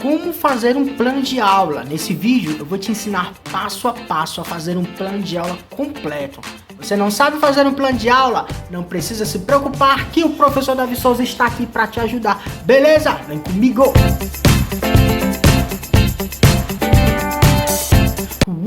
como fazer um plano de aula. Nesse vídeo eu vou te ensinar passo a passo a fazer um plano de aula completo. Você não sabe fazer um plano de aula? Não precisa se preocupar que o professor Davi Souza está aqui para te ajudar. Beleza? Vem comigo!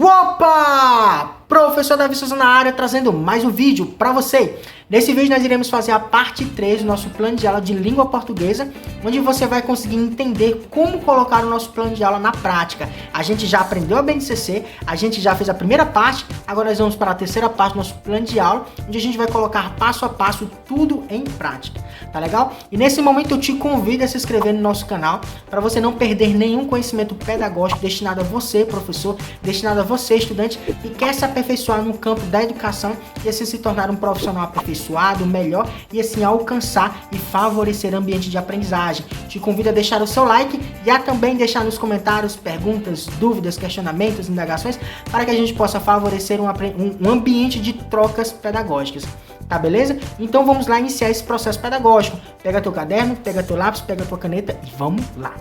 Opa! Professor Davi Souza na área, trazendo mais um vídeo para você. Nesse vídeo nós iremos fazer a parte 3 do nosso plano de aula de língua portuguesa, onde você vai conseguir entender como colocar o nosso plano de aula na prática. A gente já aprendeu a BNCC, a gente já fez a primeira parte, agora nós vamos para a terceira parte do nosso plano de aula, onde a gente vai colocar passo a passo tudo em prática. Tá legal? E nesse momento eu te convido a se inscrever no nosso canal, para você não perder nenhum conhecimento pedagógico destinado a você, professor, destinado a você, estudante, que quer se aperfeiçoar no campo da educação e assim se tornar um profissional aperfeiçoado, melhor e assim alcançar e favorecer o ambiente de aprendizagem. Te convido a deixar o seu like e a também deixar nos comentários perguntas, dúvidas, questionamentos, indagações, para que a gente possa favorecer um ambiente de trocas pedagógicas. Tá, beleza? Então vamos lá iniciar esse processo pedagógico. Pega teu caderno, pega teu lápis, pega tua caneta e vamos lá.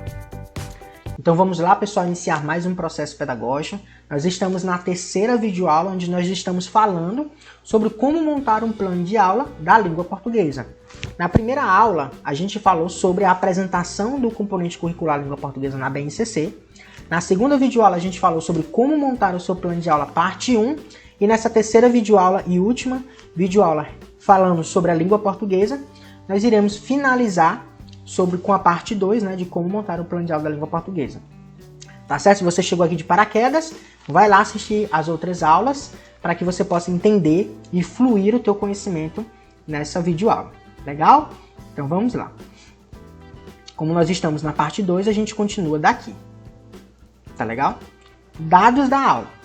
Então vamos lá, pessoal, iniciar mais um processo pedagógico. Nós estamos na terceira videoaula, onde nós estamos falando sobre como montar um plano de aula da língua portuguesa. Na primeira aula, a gente falou sobre a apresentação do componente curricular língua portuguesa na BNCC. Na segunda videoaula, a gente falou sobre como montar o seu plano de aula parte 1. E nessa terceira videoaula e última videoaula, falando sobre a língua portuguesa, nós iremos finalizar com a parte 2, né, de como montar o plano de aula da língua portuguesa. Tá certo? Se você chegou aqui de paraquedas, vai lá assistir as outras aulas para que você possa entender e fluir o teu conhecimento nessa videoaula. Legal? Então vamos lá. Como nós estamos na parte 2, a gente continua daqui. Tá legal? Dados da aula.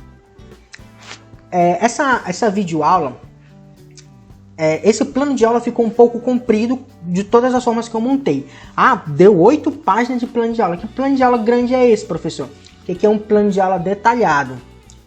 Essa videoaula, esse plano de aula ficou um pouco comprido de todas as formas que eu montei. Ah, deu 8 páginas de plano de aula. Que plano de aula grande é esse, professor? Que é um plano de aula detalhado.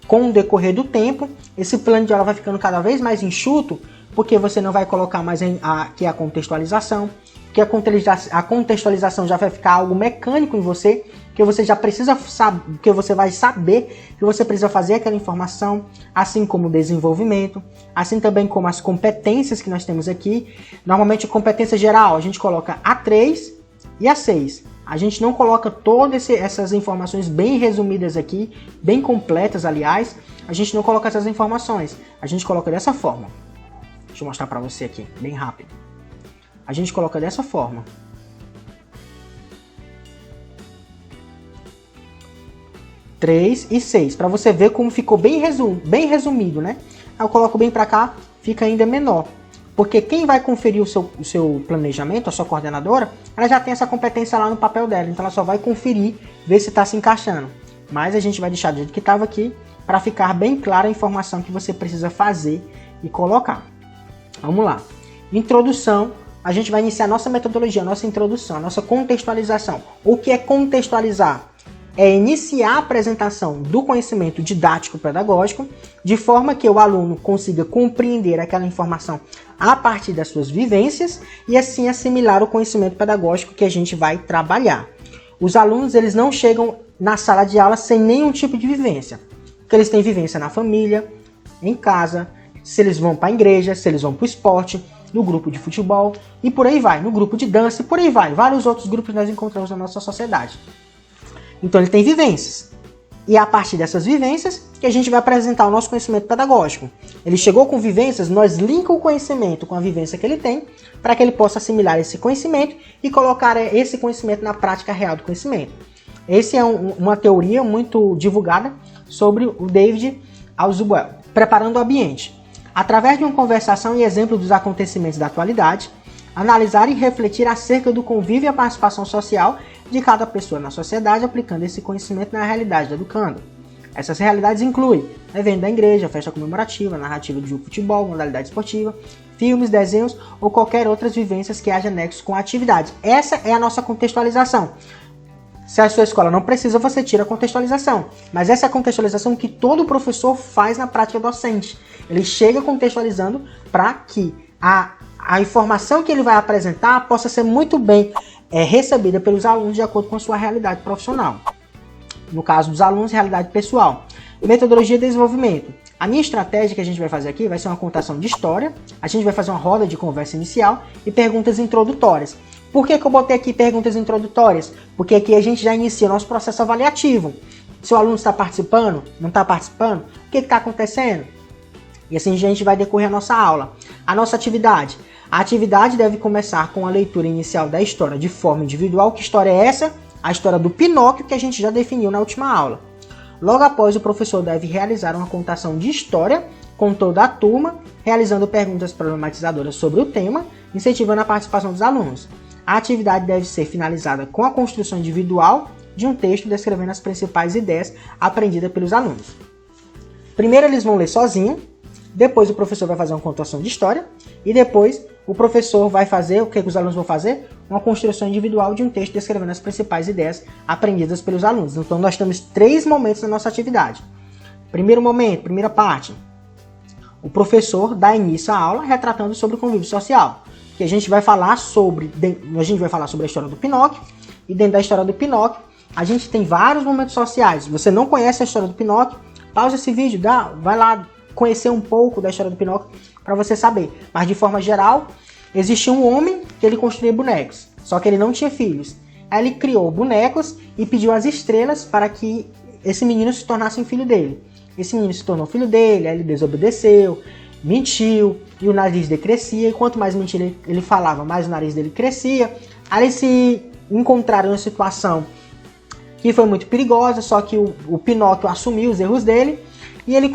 Com o decorrer do tempo, esse plano de aula vai ficando cada vez mais enxuto, porque você não vai colocar mais aqui a contextualização, que a contextualização já vai ficar algo mecânico em você, que você já precisa saber, que você vai saber que você precisa fazer aquela informação, assim como o desenvolvimento, assim também como as competências que nós temos aqui. Normalmente, competência geral, a gente coloca a 3 e a 6. A gente não coloca todas essas informações bem resumidas aqui, bem completas, aliás. A gente não coloca essas informações. A gente coloca dessa forma. Deixa eu mostrar para você aqui, bem rápido. A gente coloca dessa forma. 3 e 6, para você ver como ficou bem resumido, né? Eu coloco bem para cá, fica ainda menor. Porque quem vai conferir o seu planejamento, a sua coordenadora, ela já tem essa competência lá no papel dela, então ela só vai conferir, ver se está se encaixando. Mas a gente vai deixar do jeito que estava aqui, para ficar bem clara a informação que você precisa fazer e colocar. Vamos lá. Introdução. A gente vai iniciar a nossa metodologia, a nossa introdução, a nossa contextualização. O que é contextualizar? É iniciar a apresentação do conhecimento didático-pedagógico de forma que o aluno consiga compreender aquela informação a partir das suas vivências e assim assimilar o conhecimento pedagógico que a gente vai trabalhar. Os alunos, eles não chegam na sala de aula sem nenhum tipo de vivência, porque eles têm vivência na família, em casa, se eles vão para a igreja, se eles vão para o esporte, no grupo de futebol e por aí vai, no grupo de dança e por aí vai. Vários outros grupos nós encontramos na nossa sociedade. Então ele tem vivências. E é a partir dessas vivências que a gente vai apresentar o nosso conhecimento pedagógico. Ele chegou com vivências, nós linkamos o conhecimento com a vivência que ele tem, para que ele possa assimilar esse conhecimento e colocar esse conhecimento na prática real do conhecimento. Essa é uma teoria muito divulgada sobre o David Ausubel, preparando o ambiente. Através de uma conversação e exemplo dos acontecimentos da atualidade, analisar e refletir acerca do convívio e a participação social de cada pessoa na sociedade, aplicando esse conhecimento na realidade do educando. Essas realidades incluem evento da igreja, festa comemorativa, narrativa de jogo de futebol, modalidade esportiva, filmes, desenhos ou qualquer outras vivências que haja nexo com a atividade. Essa é a nossa contextualização. Se a sua escola não precisa, você tira a contextualização. Mas essa é a contextualização que todo professor faz na prática docente. Ele chega contextualizando para que a informação que ele vai apresentar possa ser muito bem é recebida pelos alunos de acordo com a sua realidade profissional. No caso dos alunos, realidade pessoal. Metodologia de desenvolvimento. A minha estratégia que a gente vai fazer aqui vai ser uma contação de história, a gente vai fazer uma roda de conversa inicial e perguntas introdutórias. Por que eu botei aqui perguntas introdutórias? Porque aqui a gente já inicia o nosso processo avaliativo. Se o aluno está participando, não está participando, o que está acontecendo? E assim a gente vai decorrer a nossa aula. A nossa atividade. A atividade deve começar com a leitura inicial da história de forma individual. Que história é essa? A história do Pinóquio, que a gente já definiu na última aula. Logo após, o professor deve realizar uma contação de história com toda a turma, realizando perguntas problematizadoras sobre o tema, incentivando a participação dos alunos. A atividade deve ser finalizada com a construção individual de um texto descrevendo as principais ideias aprendidas pelos alunos. Primeiro eles vão ler sozinho, depois o professor vai fazer uma contação de história e depois o professor vai fazer, o que os alunos vão fazer? Uma construção individual de um texto descrevendo as principais ideias aprendidas pelos alunos. Então nós temos 3 momentos na nossa atividade. Primeiro momento, primeira parte, o professor dá início à aula retratando sobre o convívio social, que a gente vai falar sobre a história do Pinóquio, e dentro da história do Pinóquio a gente tem vários momentos sociais. Se você não conhece a história do Pinóquio, pausa esse vídeo, vai lá conhecer um pouco da história do Pinóquio para você saber. Mas de forma geral, existia um homem que ele construía bonecos, só que ele não tinha filhos. Aí ele criou bonecos e pediu às estrelas para que esse menino se tornasse um filho dele. Esse menino se tornou filho dele, aí ele desobedeceu, mentiu, e o nariz dele crescia, e quanto mais mentira ele falava, mais o nariz dele crescia. Aí eles se encontraram em uma situação que foi muito perigosa, só que o Pinóquio assumiu os erros dele, e ele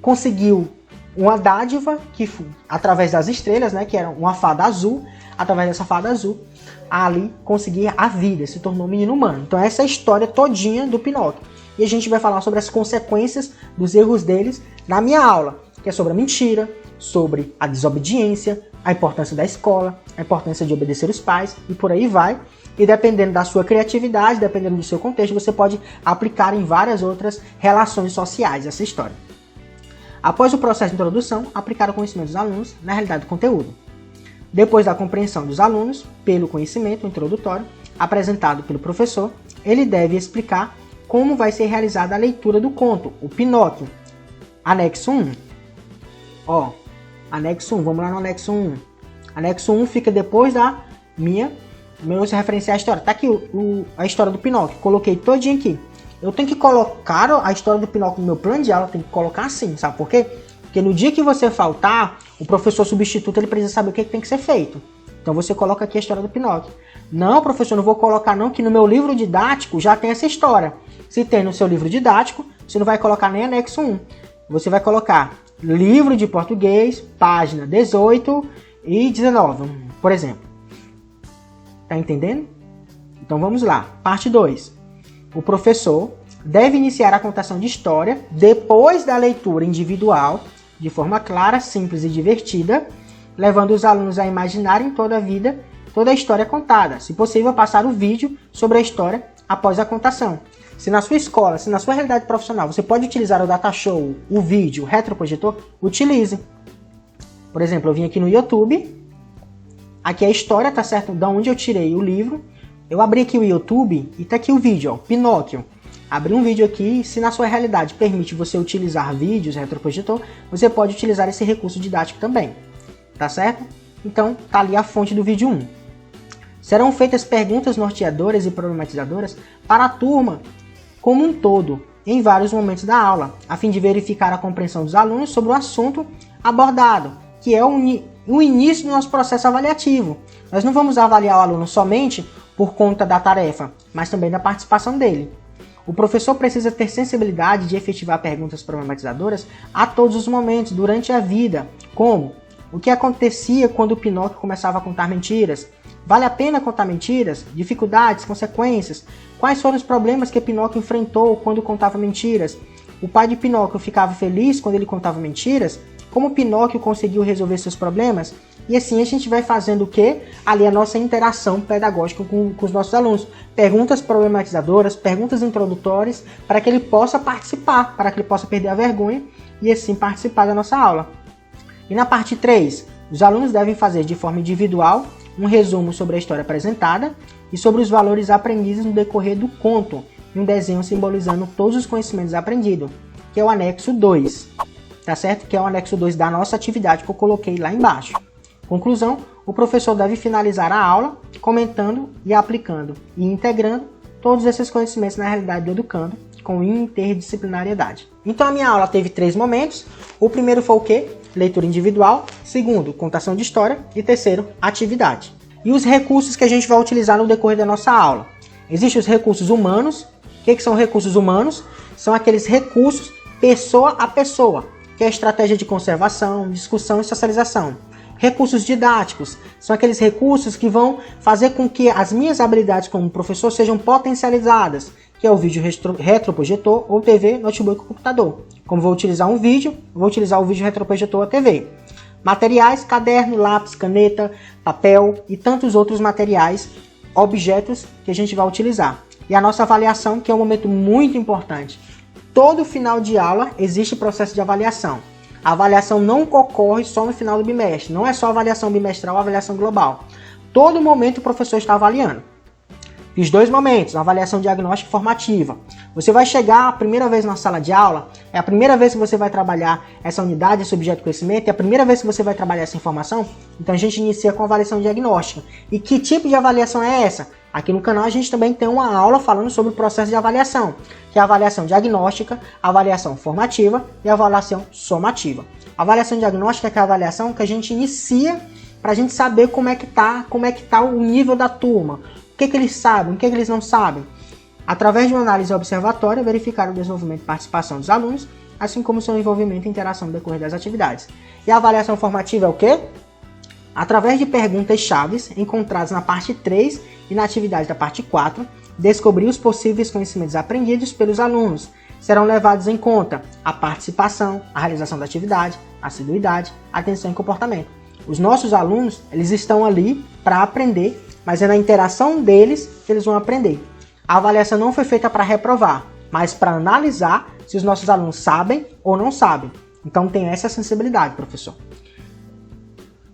conseguiu uma dádiva, que através das estrelas, né, que era uma fada azul, através dessa fada azul, ali conseguia a vida, se tornou um menino humano. Então essa é a história todinha do Pinóquio. E a gente vai falar sobre as consequências dos erros deles na minha aula, que é sobre a mentira, sobre a desobediência, a importância da escola, a importância de obedecer os pais e por aí vai. E dependendo da sua criatividade, dependendo do seu contexto, você pode aplicar em várias outras relações sociais essa história. Após o processo de introdução, aplicar o conhecimento dos alunos na realidade do conteúdo. Depois da compreensão dos alunos pelo conhecimento introdutório apresentado pelo professor, ele deve explicar como vai ser realizada a leitura do conto, o Pinóquio. Anexo 1. Anexo 1, vamos lá no anexo 1. Anexo 1 fica depois da meu referenciar a história. Tá aqui a história do Pinóquio, coloquei todinho aqui. Eu tenho que colocar a história do Pinóquio no meu plano de aula, eu tenho que colocar assim, sabe por quê? Porque no dia que você faltar, o professor substituto ele precisa saber o que tem que ser feito. Então você coloca aqui a história do Pinóquio. Não, professor, não vou colocar não, que no meu livro didático já tem essa história. Se tem no seu livro didático, você não vai colocar nem anexo 1. Você vai colocar livro de português, página 18 e 19, por exemplo. Tá entendendo? Então vamos lá. Parte 2. O professor deve iniciar a contação de história depois da leitura individual, de forma clara, simples e divertida, levando os alunos a imaginarem toda a história contada. Se possível, passar o vídeo sobre a história após a contação. Se na sua escola, se na sua realidade profissional, você pode utilizar o datashow, o vídeo, o retroprojetor, utilize. Por exemplo, eu vim aqui no YouTube, aqui a história, tá certo? Da onde eu tirei o livro. Eu abri aqui o YouTube e tá aqui o vídeo, ó, Pinóquio. Abri um vídeo aqui, se na sua realidade permite você utilizar vídeos, retroprojetor, você pode utilizar esse recurso didático também, tá certo? Então, tá ali a fonte do vídeo 1. Serão feitas perguntas norteadoras e problematizadoras para a turma como um todo, em vários momentos da aula, a fim de verificar a compreensão dos alunos sobre o assunto abordado, que é o início do nosso processo avaliativo. Nós não vamos avaliar o aluno somente por conta da tarefa, mas também da participação dele. O professor precisa ter sensibilidade de efetivar perguntas problematizadoras a todos os momentos durante a vida, como o que acontecia quando o Pinóquio começava a contar mentiras? Vale a pena contar mentiras? Dificuldades, consequências? Quais foram os problemas que Pinóquio enfrentou quando contava mentiras? O pai de Pinóquio ficava feliz quando ele contava mentiras? Como Pinóquio conseguiu resolver seus problemas? E assim a gente vai fazendo o quê? Ali a nossa interação pedagógica com os nossos alunos. Perguntas problematizadoras, perguntas introdutórias, para que ele possa participar, para que ele possa perder a vergonha e assim participar da nossa aula. E na parte 3, os alunos devem fazer de forma individual um resumo sobre a história apresentada e sobre os valores aprendidos no decorrer do conto, e um desenho simbolizando todos os conhecimentos aprendidos, que é o anexo 2, tá certo? Que é o anexo 2 da nossa atividade que eu coloquei lá embaixo. Conclusão, o professor deve finalizar a aula comentando e aplicando e integrando todos esses conhecimentos na realidade do educando com interdisciplinariedade. Então a minha aula teve 3 momentos. O primeiro foi o quê? Leitura individual. Segundo, contação de história. E terceiro, atividade. E os recursos que a gente vai utilizar no decorrer da nossa aula. Existem os recursos humanos. O que são recursos humanos? São aqueles recursos pessoa a pessoa, que é a estratégia de conservação, discussão e socialização. Recursos didáticos são aqueles recursos que vão fazer com que as minhas habilidades como professor sejam potencializadas, que é o vídeo retroprojetor ou TV, notebook ou computador. Como vou utilizar um vídeo, vou utilizar o vídeo retroprojetor ou TV. Materiais, caderno, lápis, caneta, papel e tantos outros materiais, objetos que a gente vai utilizar. E a nossa avaliação, que é um momento muito importante. Todo final de aula existe processo de avaliação. A avaliação não ocorre só no final do bimestre, não é só avaliação bimestral ou avaliação global. Todo momento o professor está avaliando. Fiz 2 momentos, avaliação diagnóstica e formativa. Você vai chegar a primeira vez na sala de aula, é a primeira vez que você vai trabalhar essa unidade, esse objeto de conhecimento, é a primeira vez que você vai trabalhar essa informação, então a gente inicia com avaliação diagnóstica. E que tipo de avaliação é essa? Aqui no canal a gente também tem uma aula falando sobre o processo de avaliação, que é a avaliação diagnóstica, a avaliação formativa e a avaliação somativa. A avaliação diagnóstica é a avaliação que a gente inicia para a gente saber como é que tá o nível da turma, o que eles sabem, o que eles não sabem. Através de uma análise observatória, verificar o desenvolvimento e participação dos alunos, assim como seu envolvimento e interação no decorrer das atividades. E a avaliação formativa é o quê? Através de perguntas-chave encontradas na parte 3 e na atividade da parte 4, descobrir os possíveis conhecimentos aprendidos pelos alunos. Serão levados em conta a participação, a realização da atividade, a assiduidade, atenção e comportamento. Os nossos alunos, eles estão ali para aprender, mas é na interação deles que eles vão aprender. A avaliação não foi feita para reprovar, mas para analisar se os nossos alunos sabem ou não sabem. Então tem essa sensibilidade, professor.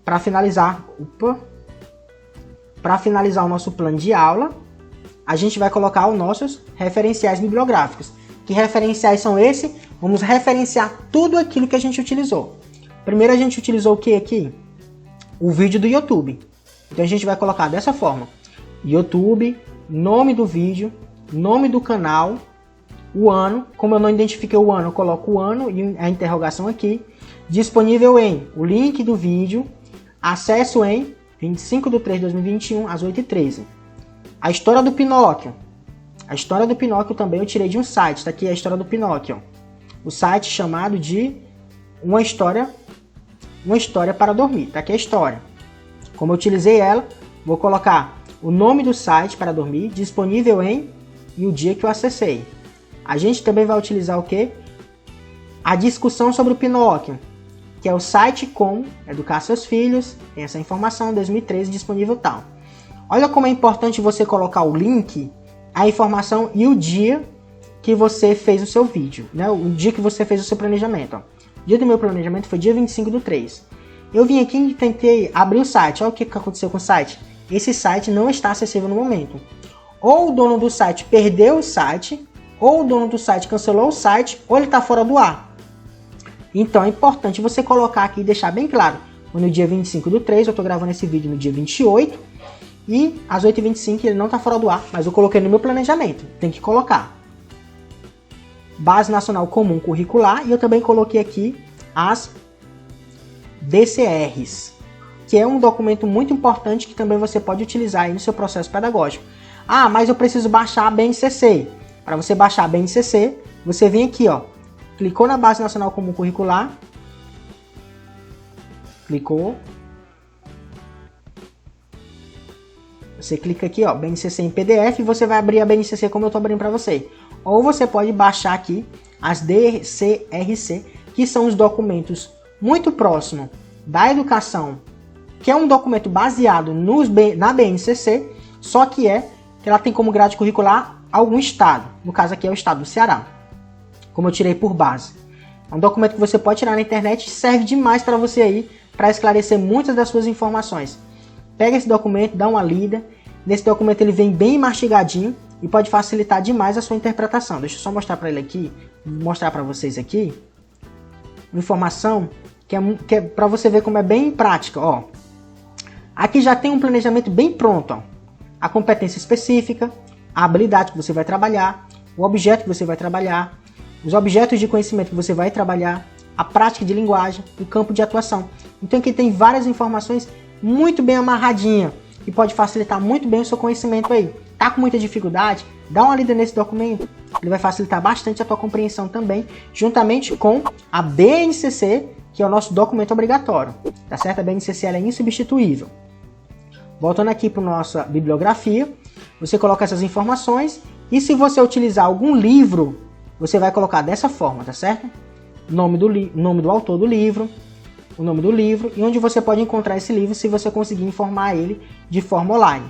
Para finalizar o nosso plano de aula, a gente vai colocar os nossos referenciais bibliográficos. Que referenciais são esses? Vamos referenciar tudo aquilo que a gente utilizou. Primeiro a gente utilizou o que aqui? O vídeo do YouTube. Então a gente vai colocar dessa forma. YouTube, nome do vídeo, nome do canal, o ano. Como eu não identifiquei o ano, eu coloco o ano e a interrogação aqui. Disponível em o link do vídeo. Acesso em 25/3/2021, às 8h13. A história do Pinóquio. A história do Pinóquio também eu tirei de um site. Está aqui a história do Pinóquio. O site chamado de Uma História para Dormir. Está aqui a história. Como eu utilizei ela, vou colocar o nome do site para dormir, disponível em e o dia que eu acessei. A gente também vai utilizar o quê? A discussão sobre o Pinóquio, que é o site Como Educar Seus Filhos, tem essa informação, 2013, disponível tal. Olha como é importante você colocar o link, a informação e o dia que você fez o seu vídeo, né? O dia que você fez o seu planejamento. Ó. O dia do meu planejamento foi dia 25/3. Eu vim aqui e tentei abrir o site. Olha o que aconteceu com o site. Esse site não está acessível no momento. Ou o dono do site perdeu o site, ou o dono do site cancelou o site, ou ele está fora do ar. Então é importante você colocar aqui e deixar bem claro. No dia 25/3, eu estou gravando esse vídeo no dia 28, e às 8h25 ele não está fora do ar, mas eu coloquei no meu planejamento. Tem que colocar. Base Nacional Comum Curricular, e eu também coloquei aqui as DCRs, que é um documento muito importante que também você pode utilizar aí no seu processo pedagógico. Ah, mas eu preciso baixar a BNCC. Para você baixar a BNCC, você vem aqui, ó, clicou na Base Nacional Comum Curricular, clicou, você clica aqui, ó, BNCC em PDF, e você vai abrir a BNCC como eu estou abrindo para você. Ou você pode baixar aqui as DCRC, que são os documentos muito próximos da educação, que é um documento baseado na BNCC, só que ela tem como grade curricular algum estado. No caso aqui é o estado do Ceará, como eu tirei por base. É um documento que você pode tirar na internet e serve demais para você aí, para esclarecer muitas das suas informações. Pega esse documento, dá uma lida, Nesse documento ele vem bem mastigadinho e pode facilitar demais a sua interpretação. Deixa eu só mostrar para ele aqui, mostrar para vocês aqui, uma informação que é para você ver como é bem prática, ó. Aqui já tem um planejamento bem pronto, ó. A competência específica, a habilidade que você vai trabalhar, o objeto que você vai trabalhar, os objetos de conhecimento que você vai trabalhar, a prática de linguagem, o campo de atuação. Então aqui tem várias informações muito bem amarradinhas e pode facilitar muito bem o seu conhecimento aí. Tá com muita dificuldade? Dá uma lida nesse documento, ele vai facilitar bastante a tua compreensão também, juntamente com a BNCC, que é o nosso documento obrigatório, tá certo? A BNCC ela é insubstituível. Voltando aqui para nossa bibliografia, você coloca essas informações e se você utilizar algum livro, você vai colocar dessa forma, tá certo? Nome do autor do livro, o nome do livro e onde você pode encontrar esse livro se você conseguir informar ele de forma online.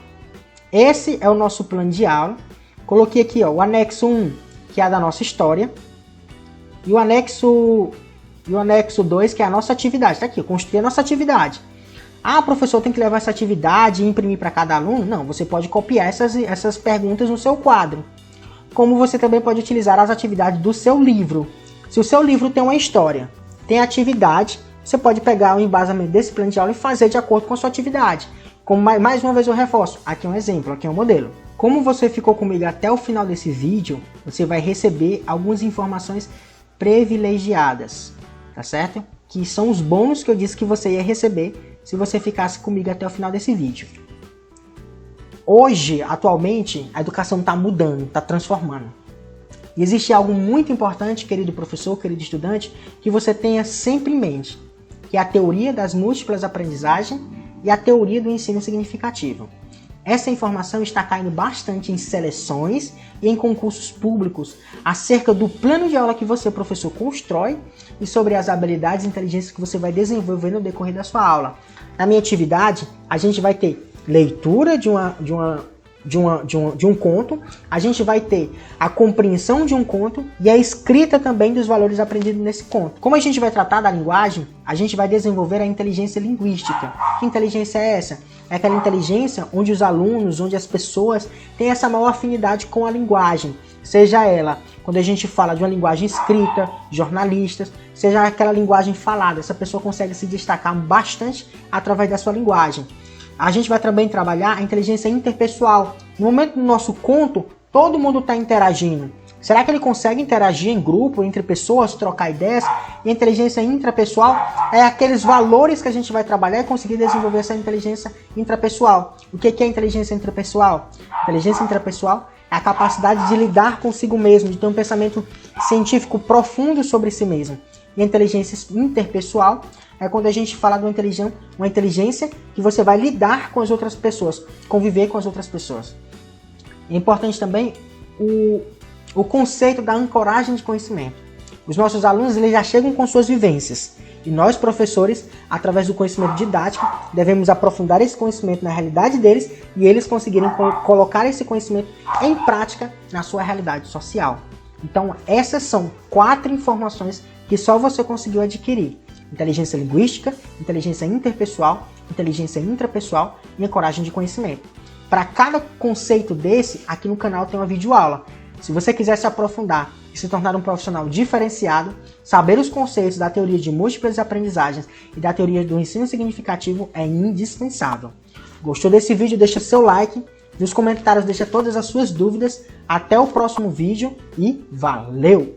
Esse é o nosso plano de aula. Coloquei aqui ó, o anexo 1, que é a da nossa história, e o anexo 2, que é a nossa atividade. Tá aqui, eu construí a nossa atividade. Ah, professor, tem que levar essa atividade e imprimir para cada aluno? Não, você pode copiar essas perguntas no seu quadro. Como você também pode utilizar as atividades do seu livro. Se o seu livro tem uma história, tem atividade, você pode pegar o embasamento desse plano de aula e fazer de acordo com a sua atividade. Como mais uma vez eu reforço, aqui é um exemplo, aqui é um modelo. Como você ficou comigo até o final desse vídeo, você vai receber algumas informações privilegiadas, tá certo? Que são os bônus que eu disse que você ia receber se você ficasse comigo até o final desse vídeo. Hoje, atualmente, a educação está mudando, está transformando. E existe algo muito importante, querido professor, querido estudante, que você tenha sempre em mente, que é a teoria das múltiplas aprendizagens e a teoria do ensino significativo. Essa informação está caindo bastante em seleções e em concursos públicos acerca do plano de aula que você, professor, constrói e sobre as habilidades e inteligências que você vai desenvolver no decorrer da sua aula. Na minha atividade, a gente vai ter leitura de um conto, a gente vai ter a compreensão de um conto e a escrita também dos valores aprendidos nesse conto. Como a gente vai tratar da linguagem, a gente vai desenvolver a inteligência linguística. Que inteligência é essa? É aquela inteligência onde os alunos, onde as pessoas têm essa maior afinidade com a linguagem. Seja ela, quando a gente fala de uma linguagem escrita, jornalistas, seja aquela linguagem falada, essa pessoa consegue se destacar bastante através da sua linguagem. A gente vai também trabalhar a inteligência interpessoal. No momento do nosso conto, todo mundo está interagindo. Será que ele consegue interagir em grupo, entre pessoas, trocar ideias? E a inteligência intrapessoal é aqueles valores que a gente vai trabalhar e conseguir desenvolver essa inteligência intrapessoal. O que é a inteligência intrapessoal? Inteligência intrapessoal é a capacidade de lidar consigo mesmo, de ter um pensamento científico profundo sobre si mesmo. E a inteligência interpessoal é quando a gente fala de uma inteligência que você vai lidar com as outras pessoas, conviver com as outras pessoas. É importante também o conceito da ancoragem de conhecimento. Os nossos alunos eles já chegam com suas vivências. E nós, professores, através do conhecimento didático, devemos aprofundar esse conhecimento na realidade deles e eles conseguirem colocar esse conhecimento em prática na sua realidade social. Então, essas são 4 informações que só você conseguiu adquirir. Inteligência linguística, inteligência interpessoal, inteligência intrapessoal e ancoragem de conhecimento. Para cada conceito desse, aqui no canal tem uma videoaula. Se você quiser se aprofundar e se tornar um profissional diferenciado, saber os conceitos da teoria de múltiplas aprendizagens e da teoria do ensino significativo é indispensável. Gostou desse vídeo? Deixa seu like, nos comentários deixa todas as suas dúvidas. Até o próximo vídeo e valeu!